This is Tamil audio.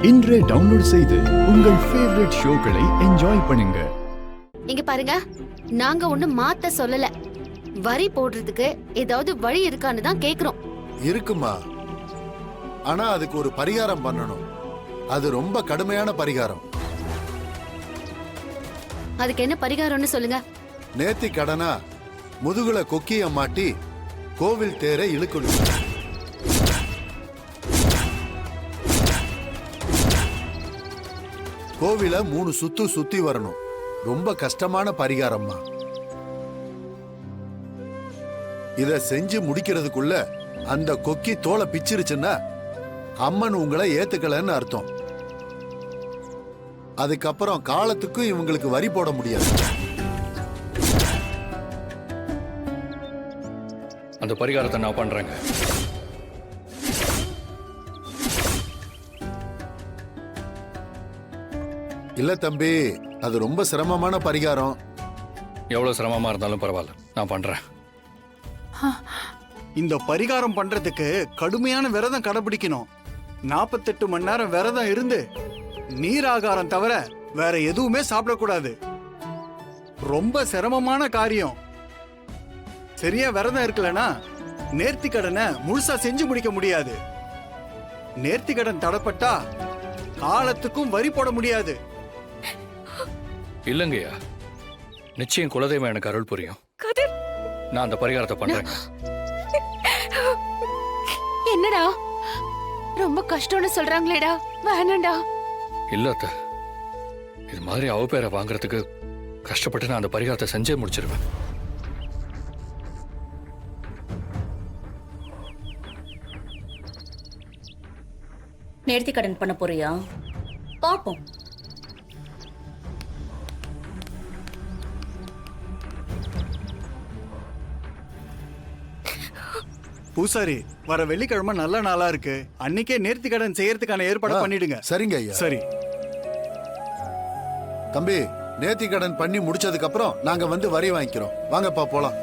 இன்றே டவுன்லோட் செய்து உங்கள் ஃபேவரட் ஷோக்களை என்ஜாய் பண்ணுங்க. இங்க பாருங்க, நாங்க ஒண்ணு மாத்த சொல்லல. வரி போடுறதுக்கு ஏதாவது வழி இருக்கான்னு தான் கேக்குறோம். இருக்குமா, ஆனா அதுக்கு ஒரு பரிகாரம் பண்ணணும். அது ரொம்ப கடுமையான பரிகாரம். அதுக்கு என்ன பரிகாரம்னு சொல்லுங்க. நேத்தி கடனா முதுகுல கொக்கிய மாட்டி கோவில் தேரை இழுக்கணும். கோவில 3 சுத்து சுத்தி வரணும். ரொம்ப கஷ்டமான பரிகாரம்மா. இத செஞ்சு முடிக்கிறதுக்குள்ள அந்த கொக்கி தோலை பிச்சிருச்சுன்னா அம்மன் உங்களை ஏத்துக்கலன்னு அர்த்தம். அதுக்கப்புறம் காலத்துக்கும் இவங்களுக்கு வரி போட முடியாது. அந்த பரிகாரத்தை நான் பண்றேங்க. இல்ல தம்பி, அது ரொம்ப சிரமமான பரிகாரம். எவ்வளவு சிரமமா இருந்தாலும் பரவாயில்ல, நான் பண்றேன். இந்த பரிகாரம் பண்றதுக்கு கடுமையான விரதம் கடைபிடிக்கணும். 48 மணி நேரம் விரதம் இருந்து நீராகாரம் தவிர வேற எதுவுமே சாப்பிடக்கூடாது. ரொம்ப சிரமமான காரியம். சரியா விரதம் இருக்கலனா நேர்த்தி கடனை முழுசா செஞ்சு முடிக்க முடியாது. நேர்த்தி கடன் தடப்பட்டா காலத்துக்கும் வரி போட முடியாது. இல்லங்கய்யா, நிச்சயம் குலதெய்வம் எனக்கு அருள் புரியும். நான் அந்த பரிகாரத்தை பண்றேன். என்னடா ரொம்ப கஷ்டம்னு சொல்றாங்களேடா, வேணாண்டா. இல்ல அத்தை, இது மாதிரி அவ பேரை வாங்குறதுக்கு கஷ்டப்பட்டு நான் அந்த பரிகாரத்தை செஞ்சே முடிச்சிருவேன். நேர்த்தி கடன் பண்ண போறியா? பாப்போம். பூசாரி, வர வெள்ளிக்கிழமை நல்ல நாளா இருக்கு. அன்னைக்கே நேர்த்தி கடன் செய்யறதுக்கான ஏற்பாடு பண்ணிடுங்க. சரிங்க ஐயா. சரி தம்பி, நேர்த்தி கடன் பண்ணி முடிச்சதுக்கு அப்புறம் நாங்க வந்து வரி வாங்கிக்கிறோம். வாங்கப்பா போலாம்.